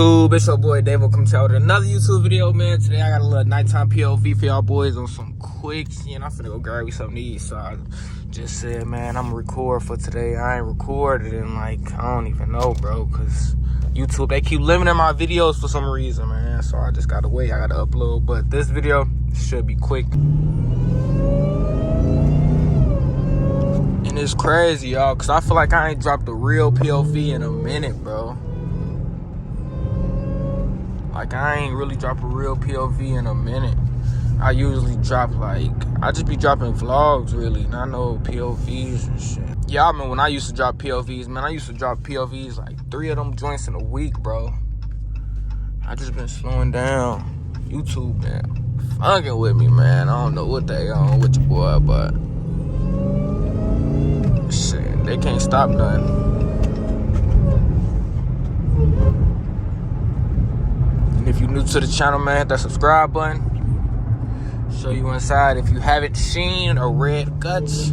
YouTube? It's your boy Davo coming out with another YouTube video, man. Today I got a little nighttime POV for y'all boys on some quick shit. I'm finna go grab me something to eat, so I just said, man, I'm gonna record for today. I ain't recorded in like, I don't even know, bro, because YouTube, they keep limiting my videos for some reason, man. So I just gotta wait, I gotta upload. But this video should be quick. And it's crazy, y'all, because I feel like I ain't dropped a real POV in a minute, bro. Like, I ain't really dropped a real POV in a minute. I usually drop, like, I just be dropping vlogs, really, not no POVs and shit. Yeah, I remember when I used to drop POVs, man, I used to drop POVs, like, 3 of them joints in a week, bro. I just been slowing down. YouTube, man, fucking with me, man. I don't know what they on with your boy, but shit, they can't stop nothing. If you're new to the channel, man, hit that subscribe button. Show you inside if you haven't seen a red guts.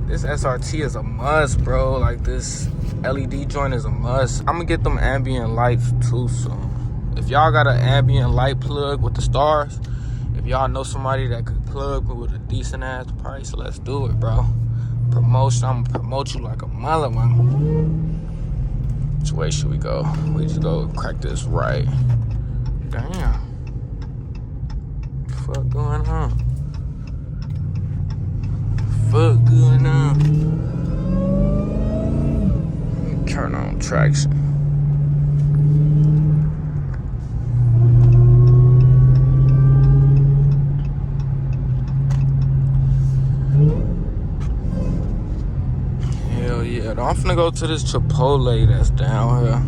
This SRT is a must, bro. Like, this LED joint is a must. I'm gonna get them ambient lights too soon. If y'all got an ambient light plug with the stars, if y'all know somebody that could plug me with a decent ass price, let's do it, bro. Promotion, I'm gonna promote you like a mother, man. Which way should we go? We just go crack this right. Damn. Fuck going on? Fuck going on? Turn on traction. Yeah, I'm finna go to this Chipotle that's down here.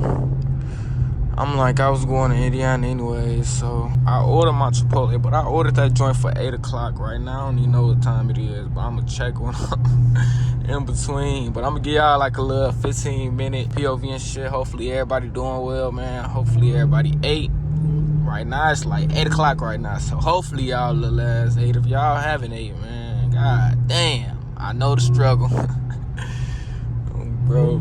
I'm like, I was going to Indiana anyway, so I ordered my Chipotle, but I ordered that joint for 8 o'clock right now. I don't even know what time it is, but I'm gonna check one in between. But I'm gonna give y'all like a little 15-minute POV and shit. Hopefully everybody doing well, man. Hopefully everybody ate. Right now it's like 8 o'clock right now, so hopefully y'all little ass ate. If y'all haven't ate, man, god damn, I know the struggle. Bro,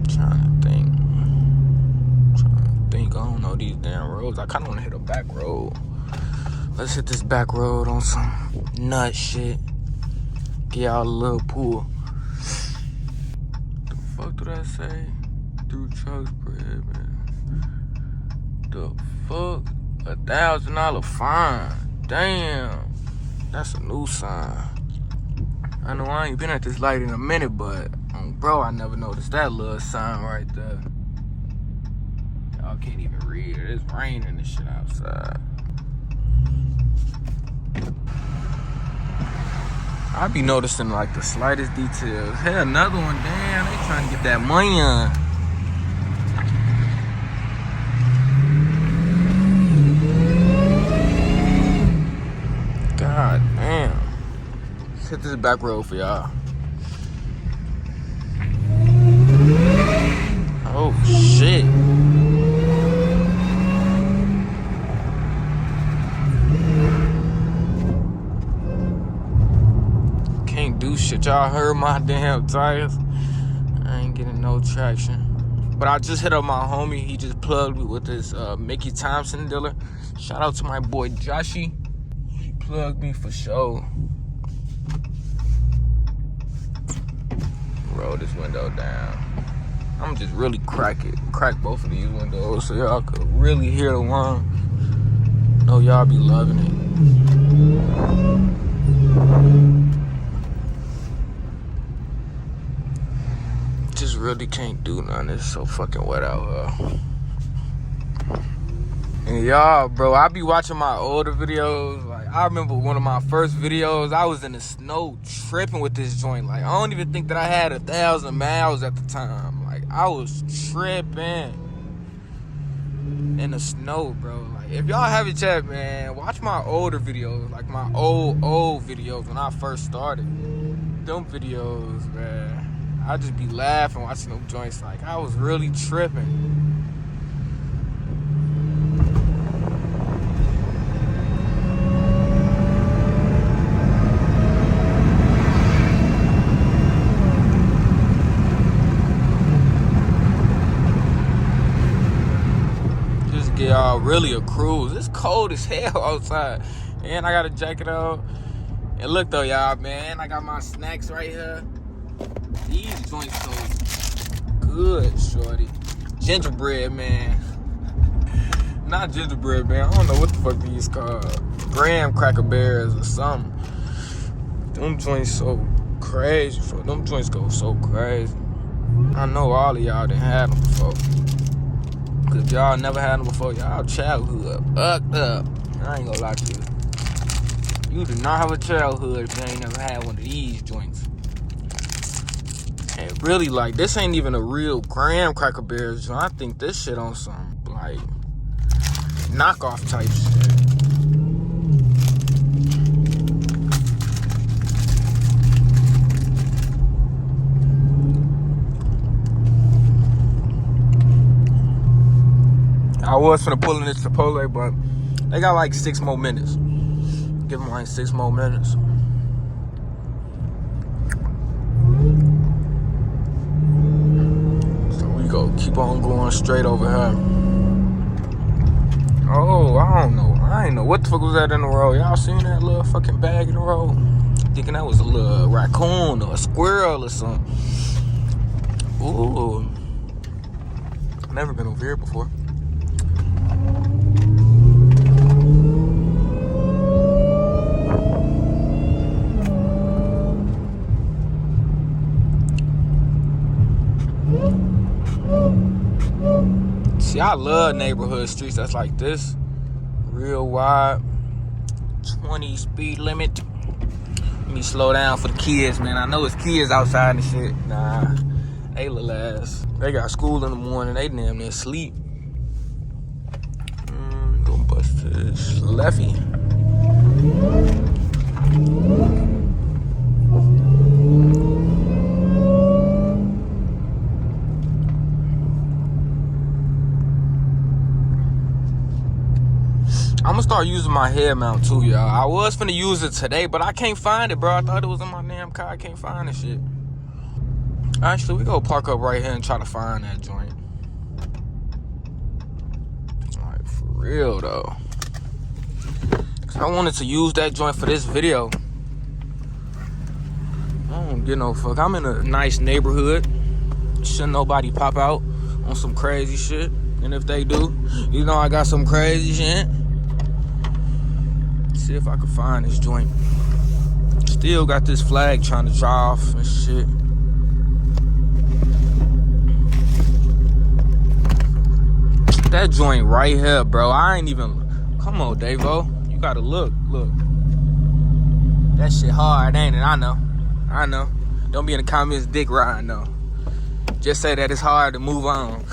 trying to think. I don't know these damn roads. I kind of want to hit a back road. Let's hit this back road on some nut shit. Get y'all a little pool. The fuck did I say? Through trucks, bread, man. The fuck? $1,000 fine. Damn. That's a new sign. I know I ain't been at this light in a minute, but bro, I never noticed that little sign right there. Y'all can't even read it. It's raining and shit outside. I be noticing like the slightest details. Hey, another one. Damn, they trying to get that money on. God damn. Let's hit this back road for y'all. Oh shit. Can't do shit. Y'all heard my damn tires. I ain't getting no traction. But I just hit up my homie. He just plugged me with this Mickey Thompson dealer. Shout out to my boy Joshy. Plug me for sure. Roll this window down. I'm just really crack both of these windows so y'all could really hear the one. Know y'all be loving it. Just really can't do nothing. It's so fucking wet out here. And y'all, bro, I be watching my older videos. Like, I remember one of my first videos, I was in the snow tripping with this joint. Like, I don't even think that I had 1,000 miles at the time. Like, I was tripping in the snow, bro. Like, if y'all haven't checked, man, watch my older videos. Like, my old videos when I first started. Them videos, man. I just be laughing watching them joints. Like, I was really tripping. get really a cruise. It's cold as hell outside. And I got a jacket on. And look though, y'all, man, I got my snacks right here. These joints so good, shorty. Gingerbread, man. Not gingerbread, man. I don't know what the fuck these called. Graham cracker bears or something. Them joints so crazy. Them joints go so crazy. I know all of y'all done had them before. Cause if y'all never had them before, y'all childhood fucked up. I ain't gonna lie to you. You do not have a childhood if you ain't never had one of these joints. And really, like, this ain't even a real graham cracker bears joint. I think this shit on some, like, knockoff type shit. I was finna pull in this Chipotle, but they got like 6 more minutes. Give them like 6 more minutes. So we go keep on going straight over here. Oh, I don't know. I ain't know what the fuck was that in the road. Y'all seen that little fucking bag in the road? Thinking that was a little raccoon or a squirrel or something. Ooh. Never been over here before. See, I love neighborhood streets that's like this. Real wide. 20 speed limit. Let me slow down for the kids, man. I know it's kids outside and shit. Nah, they little ass. They got school in the morning. They damn near sleep. Gonna bust this lefty. I'm gonna start using my head mount too, y'all. I was finna use it today, but I can't find it, bro. I thought it was in my damn car. I can't find this shit. Actually, we go park up right here and try to find that joint. Like, for real, though. Cause I wanted to use that joint for this video. I don't give no fuck. I'm in a nice neighborhood. Shouldn't nobody pop out on some crazy shit. And if they do, you know I got some crazy shit. See if I can find this joint. Still got this flag trying to dry off and shit. That joint right here, bro. I ain't even. Come on, Davo. You gotta look. That shit hard, ain't it? I know. Don't be in the comments dick riding though. Just say that it's hard to move on.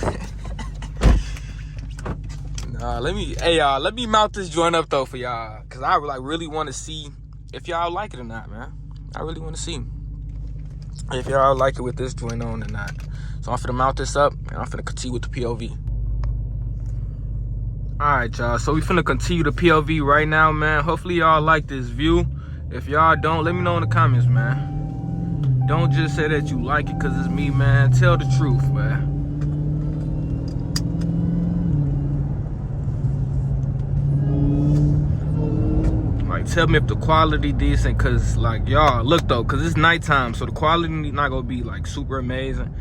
Let me mount this joint up though for y'all, cause I like really want to see if y'all like it or not, man. I really want to see if y'all like it with this joint on or not. So I'm finna mount this up and I'm finna continue with the POV. Alright, y'all, so we finna continue the POV right now, man. Hopefully y'all like this view. If y'all don't, let me know in the comments, man. Don't just say that you like it cause it's me, man. Tell the truth, man. Like, tell me if the quality decent, cause like, y'all, look though, cause it's nighttime, so the quality not gonna be like super amazing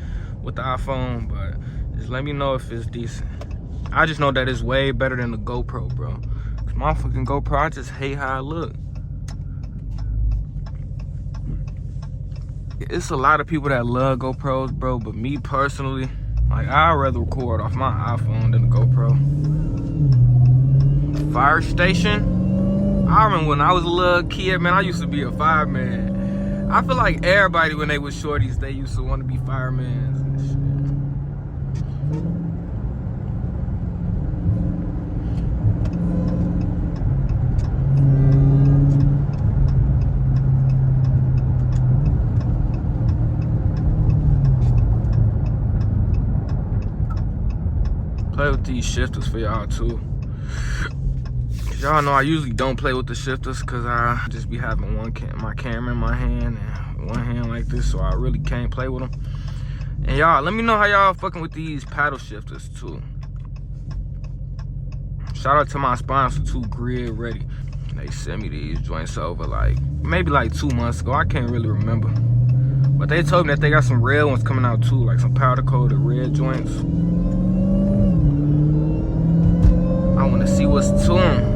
with the iPhone, but just let me know if it's decent. I just know that it's way better than the GoPro, bro. Cause my fucking GoPro, I just hate how it look. It's a lot of people that love GoPros, bro, but me personally, like, I'd rather record off my iPhone than the GoPro. Fire station? I remember when I was a little kid, man, I used to be a fireman. I feel like everybody, when they was shorties, they used to want to be firemen and shit. Play with these shifters for y'all too. Y'all know I usually don't play with the shifters because I just be having my camera in my hand and one hand like this, so I really can't play with them. And y'all, let me know how y'all fucking with these paddle shifters too. Shout out to my sponsor too, Grid Ready. They sent me these joints over like maybe like 2 months ago. I can't really remember, but they told me that they got some red ones coming out too, like some powder coated red joints. I want to see what's to them.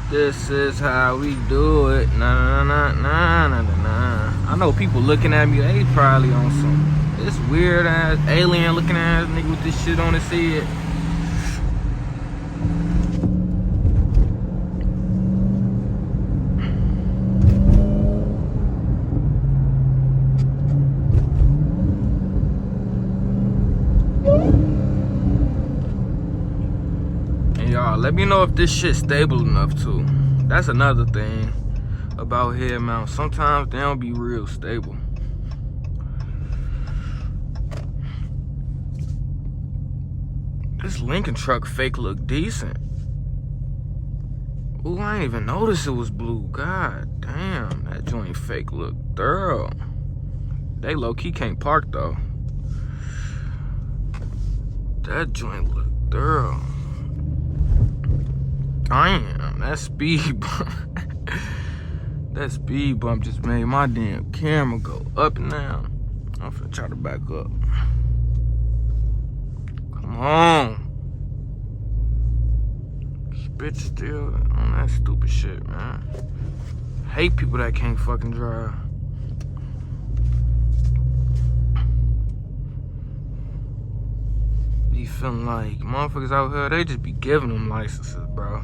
This is how we do it. Nah, nah, nah, nah, nah, nah. I know people looking at me, they probably on some this weird ass alien looking ass nigga with this shit on his head. Y'all, let me know if this shit's stable enough too. That's another thing about head mounts. Sometimes they don't be real stable. This Lincoln truck fake look decent. Ooh, I ain't even noticed it was blue. God damn, that joint fake look thorough. They low-key can't park though. That joint look thorough. Damn, that speed bump. That speed bump just made my damn camera go up and down. I'm finna try to back up. Come on. This bitch still on that stupid shit, man. Hate people that can't fucking drive. Be feeling like motherfuckers out here, they just be giving them licenses, bro.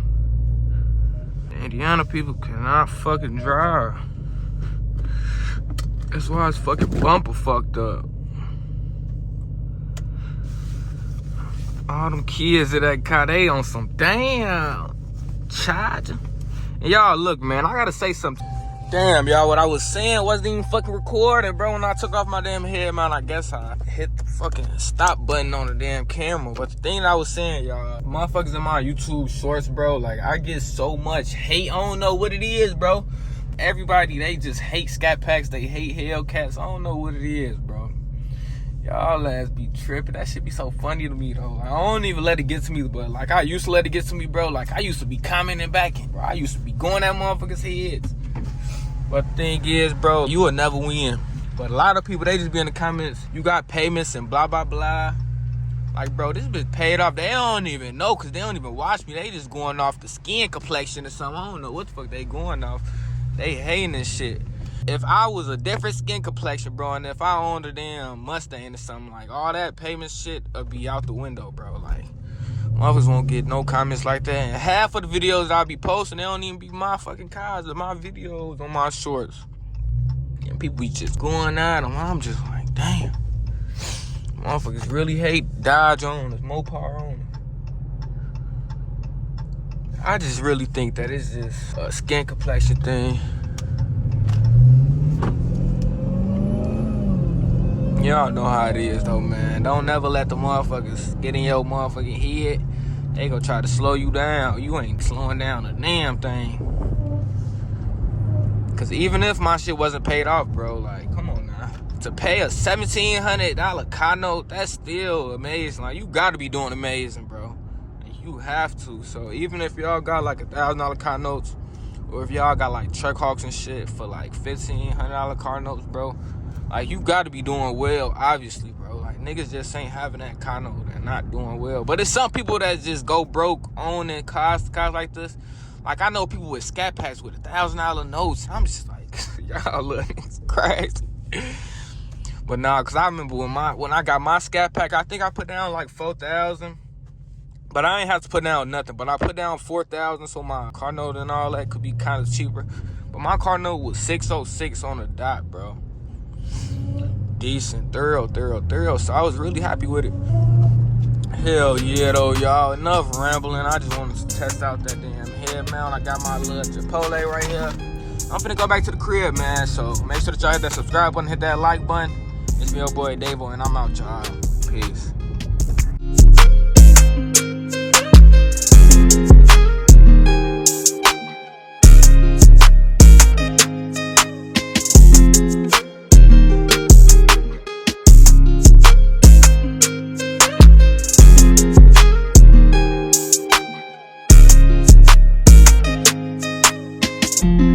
Indiana people cannot fucking drive. That's why his fucking bumper fucked up. All them kids at that car, they on some damn charger. And y'all, look, man, I gotta say something. Damn, y'all, what I was saying wasn't even fucking recording, bro. When I took off my damn head, man, I guess I hit the fucking stop button on the damn camera. But the thing that I was saying, y'all, motherfuckers in my YouTube shorts, bro, like, I get so much hate. I don't know what it is, bro. Everybody, they just hate Scat Packs. They hate Hellcats. I don't know what it is, bro. Y'all ass be tripping. That shit be so funny to me, though. Like, I don't even let it get to me, but, like, I used to let it get to me, bro. Like, I used to be commenting back, bro. I used to be going at motherfuckers' heads. But the thing is, bro, you will never win. But a lot of people, they just be in the comments, you got payments and blah, blah, blah. Like, bro, this bitch paid off. They don't even know because they don't even watch me. They just going off the skin complexion or something. I don't know what the fuck they going off. They hating this shit. If I was a different skin complexion, bro, and if I owned a damn Mustang or something, like, all that payment shit would be out the window, bro. Like, motherfuckers won't get no comments like that. And half of the videos I'll be posting, they don't even be my fucking cars or my videos on my shorts. And people be just going at them. I'm just like, damn. Motherfuckers really hate Dodge owners, Mopar owners. I just really think that it's just a skin complexion thing. Y'all know how it is, though, man. Don't never let the motherfuckers get in your motherfucking head. They gonna try to slow you down. You ain't slowing down a damn thing. Cause even if my shit wasn't paid off, bro, like, come on now. To pay a $1,700 car note, that's still amazing. Like, you gotta be doing amazing, bro. And you have to. So even if y'all got like $1,000 car notes, or if y'all got like truck hawks and shit for like $1,500 car notes, bro, like, you gotta be doing well, obviously, bro. Like, niggas just ain't having that car note and not doing well. But it's some people that just go broke owning cars like this. Like, I know people with Scat Packs with $1,000 notes. I'm just like, y'all look, it's crazy. But nah, cause I remember when I got my Scat Pack, I think I put down like $4,000. But I ain't have to put down nothing. But I put down $4,000 so my car note and all that could be kind of cheaper. But my car note was $606 on the dot, bro. Decent, thorough. So I was really happy with it. Hell yeah, though, y'all. Enough rambling. I just wanted to test out that damn head mount. I got my little Chipotle right here. I'm finna go back to the crib, man. So make sure that y'all hit that subscribe button, hit that like button. It's me, your boy Davo, and I'm out, y'all. Peace. you.